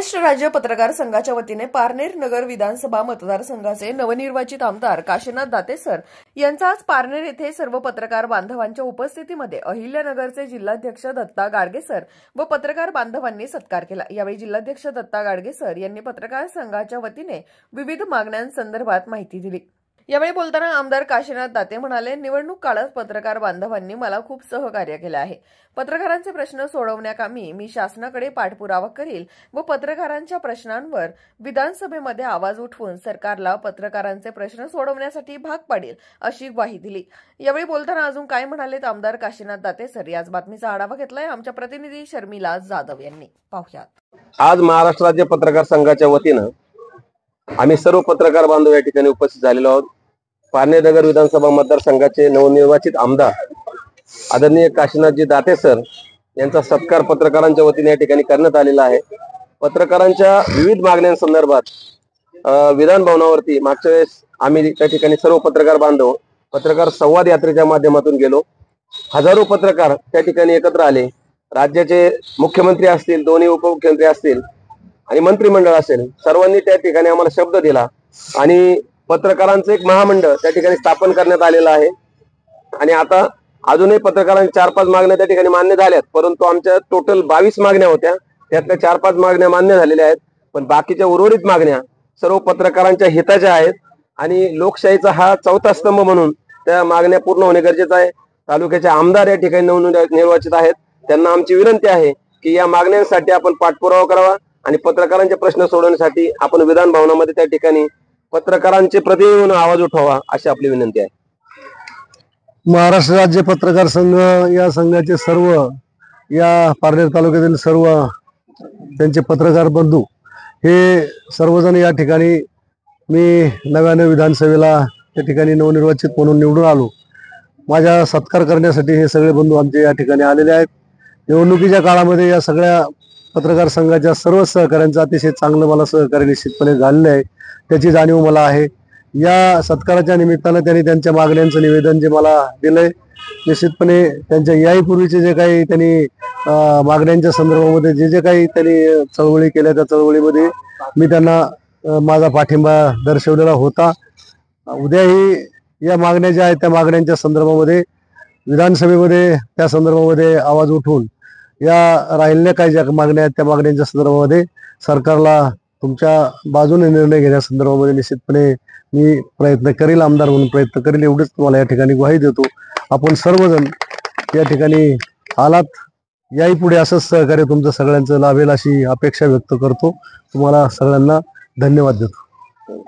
महाराष्ट्र राज्य पत्रकार संघाच्या वतीने पारनेर नगर विधानसभा मतदारसंघाचे नवनिर्वाचित आमदार काशीनाथ दाते सर यांचा आज पारनेर येथे सर्व पत्रकार बांधवांच्या उपस्थितीमध्ये अहिल्यानगरचे जिल्हाध्यक्ष दत्ता गाडगे सर व पत्रकार बांधवांनी सत्कार केला। यावेळी जिल्हाध्यक्ष दत्ता गाडगे सर यांनी पत्रकार संघाच्या वतीने विविध मागण्यांसंदर्भात माहिती दिली। यावेळी बोलताना आमदार काशीनाथ दाते म्हणाले, निवडणूक काळात पत्रकार बांधवांनी मला खूप सहकार्य केले आहे। पत्रकारांचे प्रश्न सोडवण्याकामी मी शासनाकडे पाठपुरावा करील व पत्रकारांच्या प्रश्नांवर विधानसभेमध्ये आवाज उठवून सरकारला पत्रकारांचे प्रश्न सोडवण्यासाठी भाग पाडेल अशी ग्वाही दिली। यावेळी बोलताना अजून काय म्हणालेत आमदार काशीनाथ दाते सर, याच बातमीचा आढावा घेतलाय आमच्या प्रतिनिधी शर्मिला जाधव यांनी। पाहुयात। आज महाराष्ट्र राज्य पत्रकार संघाच्या वतीनं आम्ही सर्व पत्रकार बांधव या ठिकाणी उपस्थित झालेलो आहोत। पारनेर नगर विधानसभा मतदारसंघाचे नवनिर्वाचित आमदार आदरणीय काशीनाथजी दाते सर यांचा सत्कार पत्रकारांच्या वतीने या ठिकाणी करण्यात आलेला आहे। पत्रकारांच्या विविध मागण्यांसंदर्भात विधान भवनावरती मागच्या वेळेस आम्ही त्या ठिकाणी सर्व पत्रकार बांधव पत्रकार संवाद यात्रेच्या माध्यमातून गेलो। हजारो पत्रकार त्या ठिकाणी एकत्र आले। राज्याचे मुख्यमंत्री असतील, दोन्ही उपमुख्यमंत्री असतील आणि मंत्रिमंडळ असेल, सर्वांनी त्या ठिकाणी आम्हाला शब्द दिला आणि पत्रकारांचं एक महामंडळ त्या ठिकाणी स्थापन करण्यात आलेलं आहे। आणि आता अजूनही पत्रकारांच्या 4-5 मागण्या त्या ठिकाणी मान्य झाल्यात, परंतु आमच्या टोटल 22 मागण्या होत्या, त्यातल्या 4-5 मागण्या मान्य झालेल्या आहेत। पण बाकीच्या उर्वरित मागण्या सर्व पत्रकारांच्या हिताच्या आहेत आणि लोकशाहीचा हा चौथा स्तंभ म्हणून त्या मागण्या पूर्ण होणे गरजेचं आहे। तालुक्याचे आमदार या ठिकाणी नवनिर्वाचित आहेत, त्यांना आमची विनंती आहे की या मागण्यांसाठी आपण पाठपुरावा करावा आणि पत्रकारांचे प्रश्न सोडवण्यासाठी आपण विधान भवनामध्ये त्या ठिकाणी पत्रकारांचे प्रतिनिधी म्हणून आवाज उठवावा अशी आपली विनंती आहे। महाराष्ट्र राज्य पत्रकार संघ या संघाचे सर्व या पारनेर तालुक्यातील सर्व त्यांचे पत्रकार बंधू हे सर्वजण या ठिकाणी मी नव्याने विधानसभेला त्या ठिकाणी नवनिर्वाचित म्हणून निवडून आलो। माझ्या सत्कार करण्यासाठी हे सगळे बंधू आमचे या ठिकाणी आलेले आहेत। निवडणुकीच्या काळामध्ये या सगळ्या पत्रकार संघाच्या सर्व सहकाऱ्यांचं अतिशय चांगलं मला सहकार्य निश्चितपणे झालेलं आहे, त्याची जाणीव मला आहे। या सत्काराच्या निमित्तानं त्यांनी त्यांच्या मागण्यांचं निवेदन जे मला दिलंय, निश्चितपणे त्यांच्या याहीपूर्वीचे जे काही त्यांनी मागण्यांच्या संदर्भामध्ये जे काही त्यांनी चळवळी केल्या त्या चळवळीमध्ये मी त्यांना माझा पाठिंबा दर्शवलेला होता। उद्याही या मागण्या ज्या आहेत त्या मागण्यांच्या संदर्भामध्ये विधानसभेमध्ये त्या संदर्भामध्ये आवाज उठवून या राहिलेल्या काही ज्या मागण्या आहेत त्या मागण्यांच्या संदर्भामध्ये सरकारला तुमच्या बाजूने निर्णय घेण्यासंदर्भामध्ये निश्चितपणे मी प्रयत्न करेल, आमदार म्हणून प्रयत्न करेल, एवढंच तुम्हाला या ठिकाणी ग्वाही देतो। आपण सर्वजण या ठिकाणी आलात, याही पुढे असंच सहकार्य तुमचं सगळ्यांचं लाभेल अशी अपेक्षा व्यक्त करतो। तुम्हाला सगळ्यांना धन्यवाद देतो।